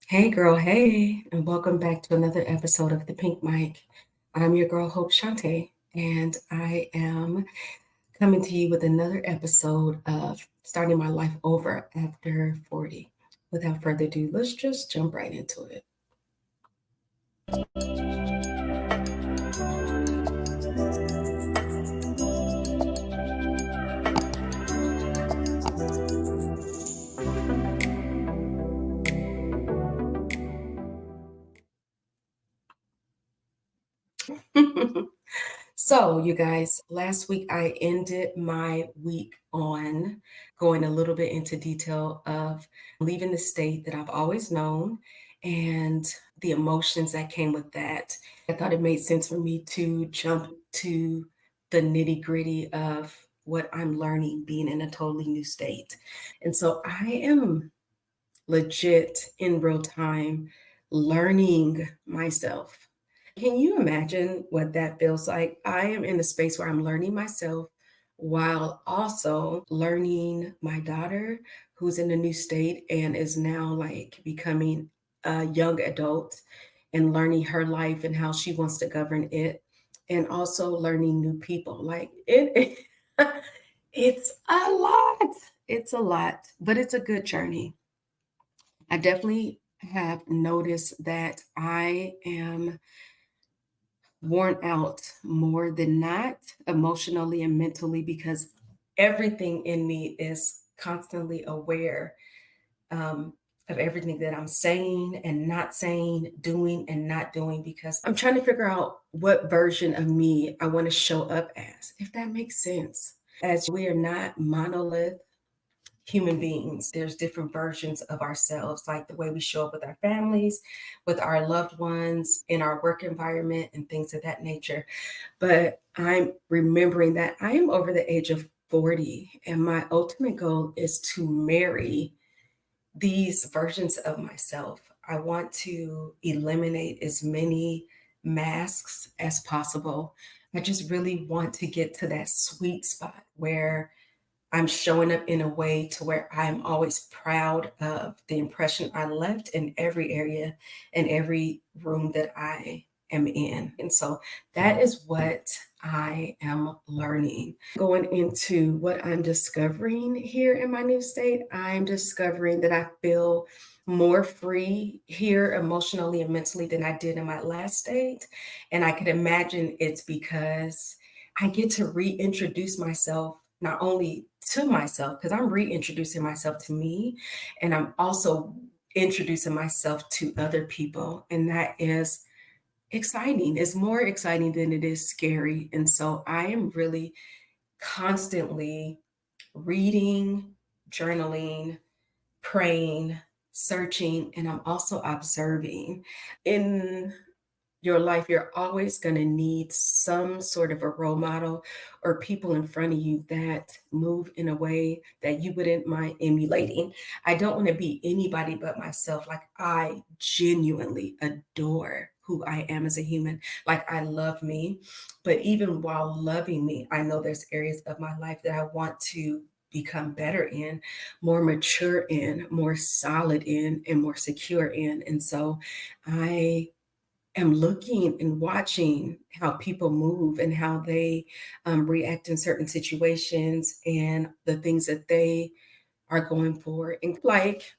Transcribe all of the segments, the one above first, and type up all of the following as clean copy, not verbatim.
Hey girl, hey, and welcome back to another episode of The Pink Mic. I'm your girl, Hope Shante, and I am coming to you with another episode of Starting My Life Over After 40. Without further ado, let's just jump right into it. So, you guys, last week I ended my week on going a little bit into detail of leaving the state that I've always known and the emotions that came with that. I thought it made sense for me to jump to the nitty gritty of what I'm learning being in a totally new state. And so I am legit in real time learning myself. Can you imagine what that feels like? I am in a space where I'm learning myself while also learning my daughter, who's in a new state and is now like becoming a young adult and learning her life and how she wants to govern it, and also learning new people. Like it, it's a lot. It's a lot, but it's a good journey. I definitely have noticed that I am worn out more than not, emotionally and mentally, because everything in me is constantly aware um, of everything that I'm saying and not saying, doing and not doing, because I'm trying to figure out what version of me I want to show up as, if that makes sense. As we are not monolith human beings. There's different versions of ourselves, like the way we show up with our families, with our loved ones, in our work environment, and things of that nature. But I'm remembering that I am over the age of 40, and my ultimate goal is to marry these versions of myself. I want to eliminate as many masks as possible. I just really want to get to that sweet spot where I'm showing up in a way to where I'm always proud of the impression I left in every area and every room that I am in. And so that is what I am learning. Going into what I'm discovering here in my new state, I'm discovering that I feel more free here emotionally and mentally than I did in my last state. And I can imagine it's because I get to reintroduce myself not only to myself, because I'm reintroducing myself to me, and I'm also introducing myself to other people. And that is exciting. It's more exciting than it is scary. And so I am really constantly reading, journaling, praying, searching, and I'm also observing. In your life, you're always going to need some sort of a role model or people in front of you that move in a way that you wouldn't mind emulating. I don't want to be anybody but myself. Like, I genuinely adore who I am as a human. Like, I love me. But even while loving me, I know there's areas of my life that I want to become better in, more mature in, more solid in, and more secure in. And so I am looking and watching how people move and how they react in certain situations and the things that they are going for, and like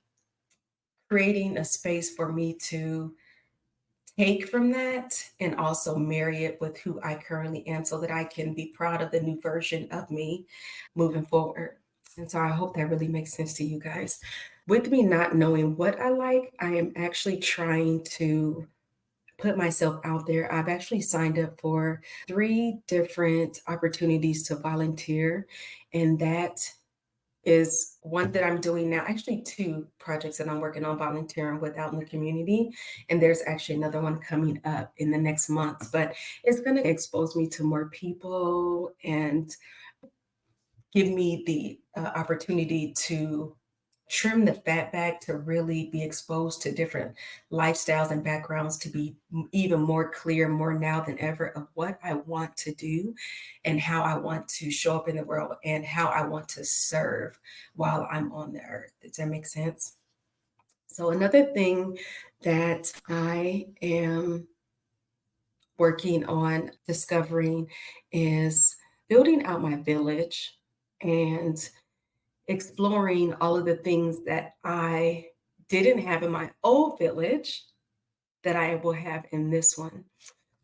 creating a space for me to take from that and also marry it with who I currently am so that I can be proud of the new version of me moving forward. And so I hope that really makes sense to you guys. With me not knowing what I like, I am actually trying to put myself out there. I've actually signed up for three different opportunities to volunteer, and that is one that I'm doing now. Actually, two projects that I'm working on volunteering with out in the community. And there's actually another one coming up in the next month, but it's going to expose me to more people and give me the opportunity to trim the fat back, to really be exposed to different lifestyles and backgrounds, to be even more clear, more now than ever, of what I want to do and how I want to show up in the world and how I want to serve while I'm on the earth. Does that make sense? So, another thing that I am working on discovering is building out my village and exploring all of the things that I didn't have in my old village that I will have in this one.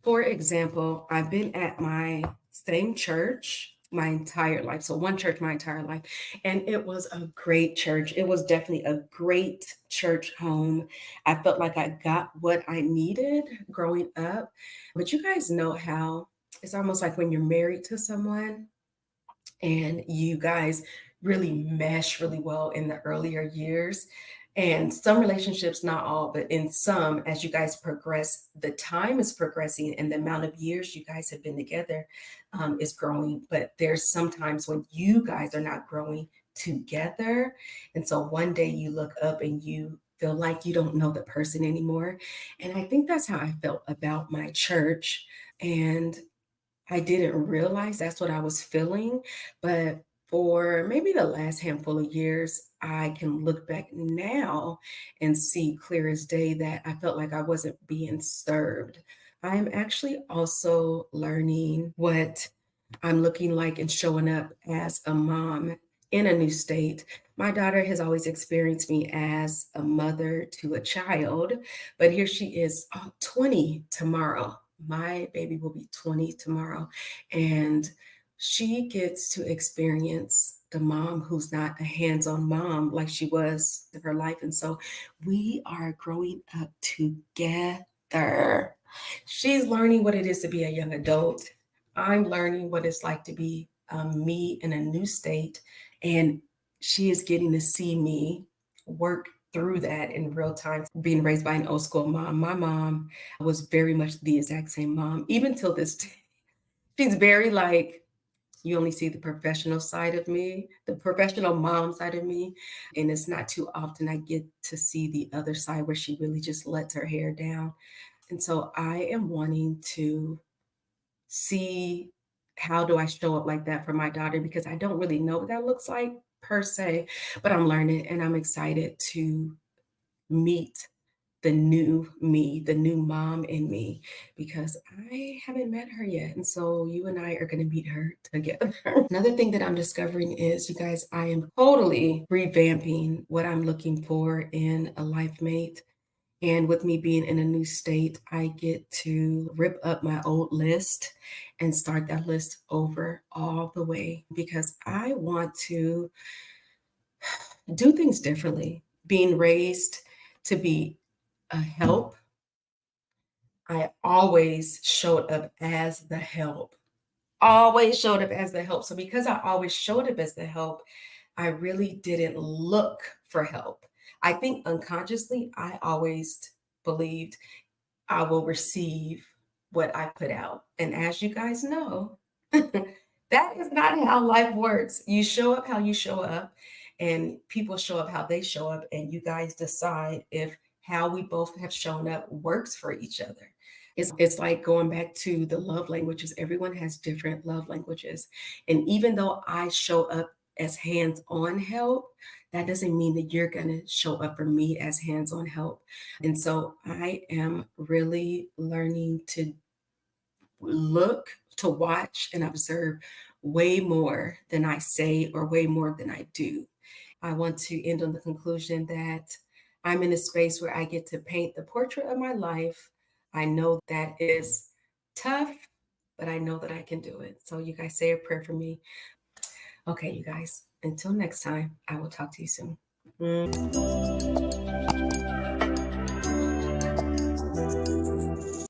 For example, I've been at my same church my entire life. So, one church my entire life. And it was a great church. It was definitely a great church home. I felt like I got what I needed growing up. But you guys know how it's almost like when you're married to someone and you guys really mesh really well in the earlier years. And some relationships, not all, but in some, as you guys progress, the time is progressing and the amount of years you guys have been together is growing. But there's sometimes when you guys are not growing together. And so one day you look up and you feel like you don't know the person anymore. And I think that's how I felt about my church. And I didn't realize that's what I was feeling, but for maybe the last handful of years, I can look back now and see clear as day that I felt like I wasn't being served. I'm actually also learning what I'm looking like and showing up as a mom in a new state. My daughter has always experienced me as a mother to a child, but here she is, 20 tomorrow. My baby will be 20 tomorrow. And she gets to experience the mom who's not a hands on mom like she was in her life. And so we are growing up together. She's learning what it is to be a young adult. I'm learning what it's like to be me in a new state. And she is getting to see me work through that in real time. Being raised by an old school mom, my mom was very much the exact same mom, even till this day. She's very like, you only see the professional side of me, the professional mom side of me. And it's not too often I get to see the other side where she really just lets her hair down. And so I am wanting to see how do I show up like that for my daughter because I don't really know what that looks like per se, but I'm learning and I'm excited to meet the new me, the new mom in me, because I haven't met her yet. And so you and I are going to meet her together. Another thing that I'm discovering is, you guys, I am totally revamping what I'm looking for in a life mate. And with me being in a new state, I get to rip up my old list and start that list over all the way because I want to do things differently. Being raised to be a help, I always showed up as the help. Always showed up as the help. So because I always showed up as the help, I really didn't look for help. I think unconsciously, I always believed I will receive what I put out. And as you guys know, that is not how life works. You show up how you show up, and people show up how they show up, and you guys decide if how we both have shown up works for each other. It's like going back to the love languages. Everyone has different love languages. And even though I show up as hands-on help, that doesn't mean that you're going to show up for me as hands-on help. And so I am really learning to look, to watch, and observe way more than I say or way more than I do. I want to end on the conclusion that I'm in a space where I get to paint the portrait of my life. I know that is tough, but I know that I can do it. So, you guys say a prayer for me. Okay, you guys, until next time, I will talk to you soon.